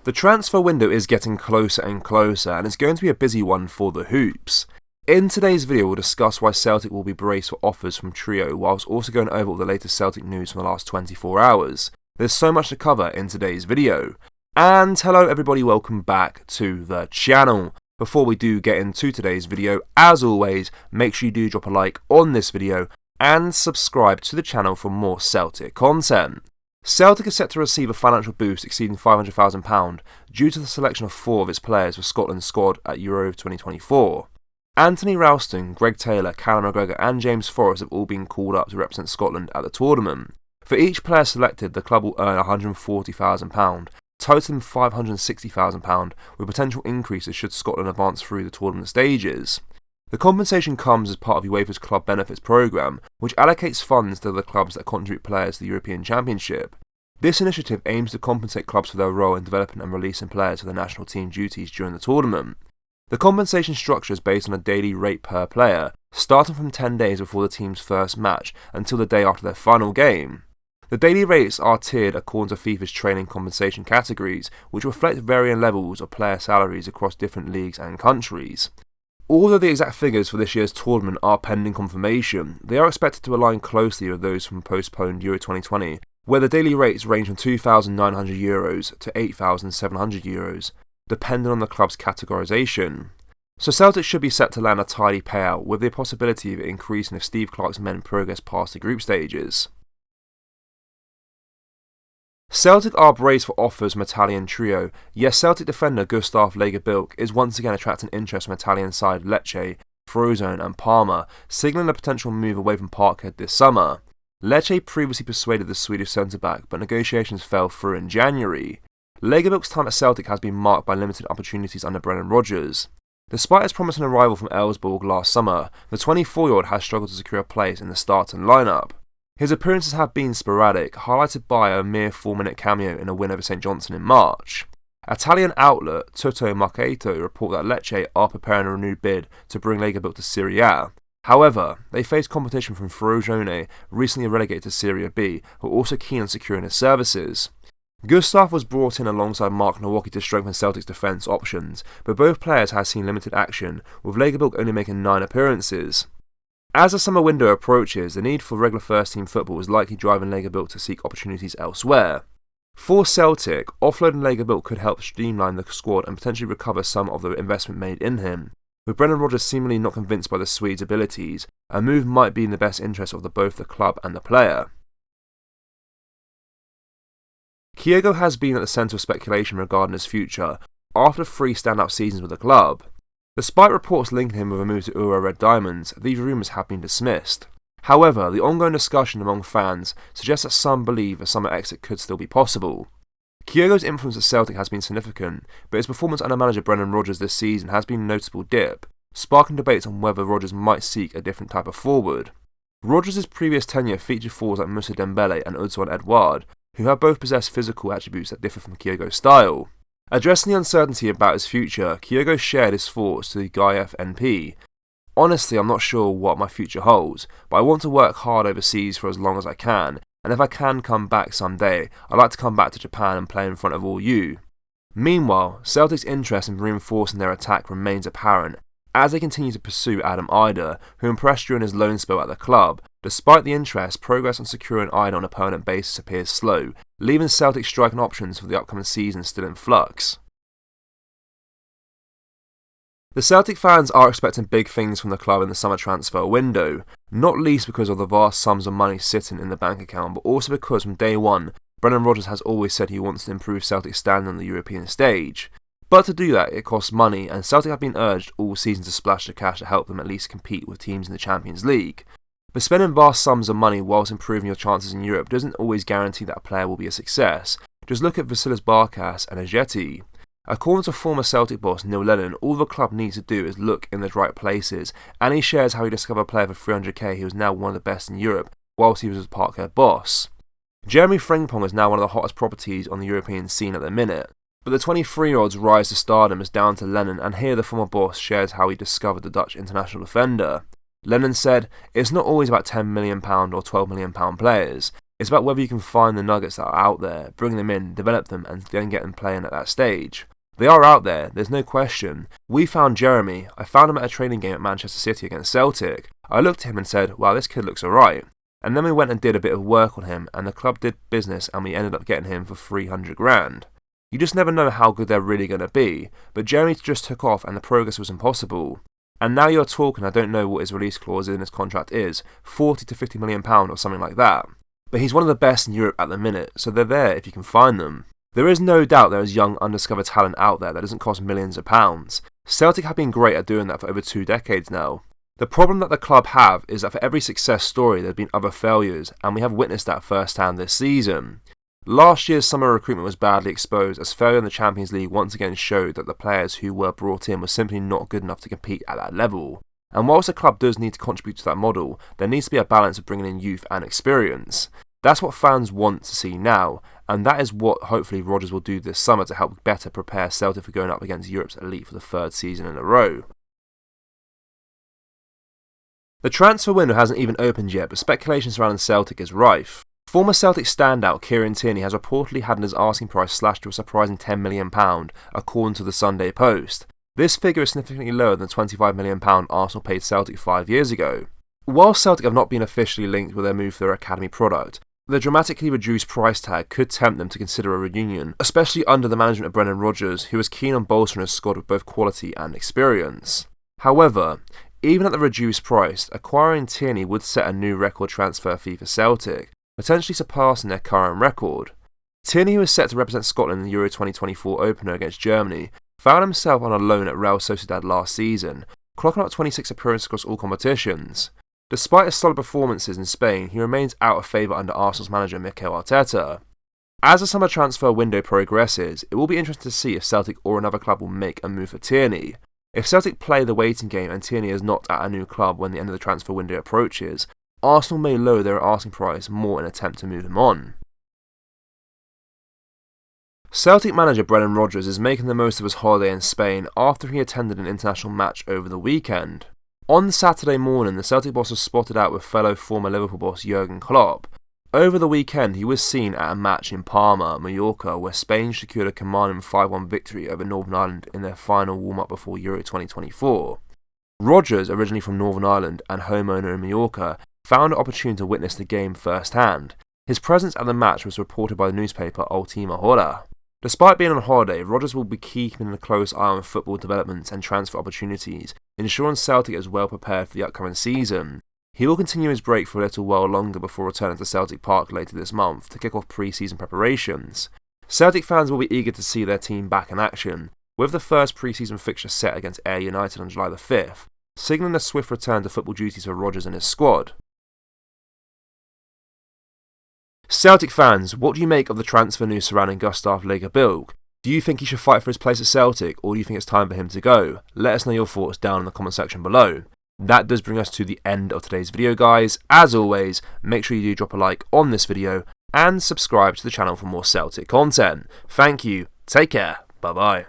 The transfer window is getting closer and closer, and it's going to be a busy one for the Hoops. In today's video, we'll discuss why Celtic will be braced for offers from Trio, whilst also going over all the latest Celtic news from the last 24 hours. There's so much to cover in today's video. And hello everybody, welcome back to the channel. Before we do get into today's video, as always, make sure you do drop a like on this video and subscribe to the channel for more Celtic content. Celtic is set to receive a financial boost exceeding £500,000 due to the selection of 4 of its players for Scotland's squad at Euro 2024. Anthony Ralston, Greg Taylor, Callum McGregor and James Forrest have all been called up to represent Scotland at the tournament. For each player selected, the club will earn £140,000, totaling £560,000, with potential increases should Scotland advance through the tournament stages. The compensation comes as part of UEFA's Club Benefits Programme, which allocates funds to the clubs that contribute players to the European Championship. This initiative aims to compensate clubs for their role in developing and releasing players for their national team duties during the tournament. The compensation structure is based on a daily rate per player, starting from 10 days before the team's first match until the day after their final game. The daily rates are tiered according to FIFA's training compensation categories, which reflect varying levels of player salaries across different leagues and countries. Although the exact figures for this year's tournament are pending confirmation, they are expected to align closely with those from postponed Euro 2020, where the daily rates range from €2,900 to €8,700, depending on the club's categorisation. So Celtic should be set to land a tidy payout, with the possibility of it increasing if Steve Clarke's men progress past the group stages. Celtic are braced for offers from Italian trio. Yes, Celtic defender Gustav Lagerbilk is once again attracting interest from Italian side Lecce, Frozone and Parma, signalling a potential move away from Parkhead this summer. Lecce previously persuaded the Swedish centre-back, but negotiations fell through in January. Lagerbilk's time at Celtic has been marked by limited opportunities under Brendan Rodgers. Despite his promising arrival from Elfsborg last summer, the 24-year-old has struggled to secure a place in the starting lineup. His appearances have been sporadic, highlighted by a mere 4-minute cameo in a win over St Johnstone in March. Italian outlet Tutto Marcato report that Lecce are preparing a renewed bid to bring Lagerbilk to Serie A. However, they face competition from Frozone, recently relegated to Serie B, who are also keen on securing his services. Gustav was brought in alongside Mark Nowacki to strengthen Celtic's defence options, but both players have seen limited action, with Lagerbilk only making 9 appearances. As the summer window approaches, the need for regular first-team football is likely driving Lagerbilk to seek opportunities elsewhere. For Celtic, offloading Lagerbilk could help streamline the squad and potentially recover some of the investment made in him. With Brendan Rodgers seemingly not convinced by the Swede's abilities, a move might be in the best interest of both the club and the player. Kyogo has been at the centre of speculation regarding his future after 3 standout seasons with the club. Despite reports linking him with a move to Uro Red Diamonds, these rumours have been dismissed. However, the ongoing discussion among fans suggests that some believe a summer exit could still be possible. Kyogo's influence at Celtic has been significant, but his performance under manager Brendan Rodgers this season has been a noticeable dip, sparking debates on whether Rodgers might seek a different type of forward. Rodgers' previous tenure featured forwards like Moussa Dembele and Odsonne Edouard, who have both possessed physical attributes that differ from Kyogo's style. Addressing the uncertainty about his future, Kyogo shared his thoughts to the Gaif NP. Honestly, I'm not sure what my future holds, but I want to work hard overseas for as long as I can, and if I can come back someday, I'd like to come back to Japan and play in front of all you. Meanwhile, Celtic's interest in reinforcing their attack remains apparent, as they continue to pursue Adam Idah, who impressed during his loan spell at the club. Despite the interest, progress on securing Idah on a permanent basis appears slow, leaving Celtic striking options for the upcoming season still in flux. The Celtic fans are expecting big things from the club in the summer transfer window, not least because of the vast sums of money sitting in the bank account, but also because from day one, Brendan Rodgers has always said he wants to improve Celtic's standing on the European stage. But to do that, it costs money, and Celtic have been urged all season to splash the cash to help them at least compete with teams in the Champions League. But spending vast sums of money whilst improving your chances in Europe doesn't always guarantee that a player will be a success. Just look at Vasilis Barkas and Ajeti. According to former Celtic boss Neil Lennon, all the club needs to do is look in the right places, and he shares how he discovered a player for $300k who is now one of the best in Europe, whilst he was his Parkhead boss. Jeremy Frimpong is now one of the hottest properties on the European scene at the minute, but the 23-year-old's rise to stardom is down to Lennon, and here the former boss shares how he discovered the Dutch international defender. Lennon said, "It's not always about £10 million or £12 million players. It's about whether you can find the nuggets that are out there, bring them in, develop them, and then get them playing at that stage. They are out there, there's no question. We found Jeremy. I found him at a training game at Manchester City against Celtic. I looked at him and said, wow, this kid looks alright. And then we went and did a bit of work on him, and the club did business, and we ended up getting him for 300 grand. You just never know how good they're really going to be, but Jeremy just took off and the progress was impossible. And now you're talking, I don't know what his release clause in his contract is, 40 to 50 million pound or something like that. But he's one of the best in Europe at the minute, so they're there if you can find them. There is no doubt there is young undiscovered talent out there that doesn't cost millions of pounds. Celtic have been great at doing that for over 2 decades now. The problem that the club have is that for every success story there have been other failures, and we have witnessed that firsthand this season. Last year's summer recruitment was badly exposed, as failure in the Champions League once again showed that the players who were brought in were simply not good enough to compete at that level. And whilst the club does need to contribute to that model, there needs to be a balance of bringing in youth and experience. That's what fans want to see now, and that is what hopefully Rodgers will do this summer to help better prepare Celtic for going up against Europe's elite for the 3rd season in a row. The transfer window hasn't even opened yet, but speculation surrounding Celtic is rife. Former Celtic standout Kieran Tierney has reportedly had his asking price slashed to a surprising £10 million, according to the Sunday Post. This figure is significantly lower than the £25 million Arsenal paid Celtic 5 years ago. While Celtic have not been officially linked with their move for their academy product, the dramatically reduced price tag could tempt them to consider a reunion, especially under the management of Brendan Rodgers, who was keen on bolstering his squad with both quality and experience. However, even at the reduced price, acquiring Tierney would set a new record transfer fee for Celtic, potentially surpassing their current record. Tierney, who is set to represent Scotland in the Euro 2024 opener against Germany, found himself on a loan at Real Sociedad last season, clocking up 26 appearances across all competitions. Despite his solid performances in Spain, he remains out of favour under Arsenal's manager Mikel Arteta. As the summer transfer window progresses, it will be interesting to see if Celtic or another club will make a move for Tierney. If Celtic play the waiting game and Tierney is not at a new club when the end of the transfer window approaches, Arsenal may lower their asking price more in an attempt to move him on. Celtic manager Brendan Rodgers is making the most of his holiday in Spain after he attended an international match over the weekend. On Saturday morning, the Celtic boss was spotted out with fellow former Liverpool boss Jurgen Klopp. Over the weekend, he was seen at a match in Palma, Mallorca, where Spain secured a commanding 5-1 victory over Northern Ireland in their final warm-up before Euro 2024. Rodgers, originally from Northern Ireland and homeowner in Mallorca, found an opportunity to witness the game firsthand. His presence at the match was reported by the newspaper Última Hora. Despite being on holiday, Rodgers will be keeping a close eye on football developments and transfer opportunities, ensuring Celtic is well prepared for the upcoming season. He will continue his break for a little while longer before returning to Celtic Park later this month to kick off pre-season preparations. Celtic fans will be eager to see their team back in action, with the first pre-season fixture set against Ayr United on July the 5th, signalling a swift return to football duties for Rodgers and his squad. Celtic fans, what do you make of the transfer news surrounding Gustav Lagerbilk? Do you think he should fight for his place at Celtic, or do you think it's time for him to go? Let us know your thoughts down in the comment section below. That does bring us to the end of today's video, guys. As always, make sure you do drop a like on this video and subscribe to the channel for more Celtic content. Thank you, take care, bye bye.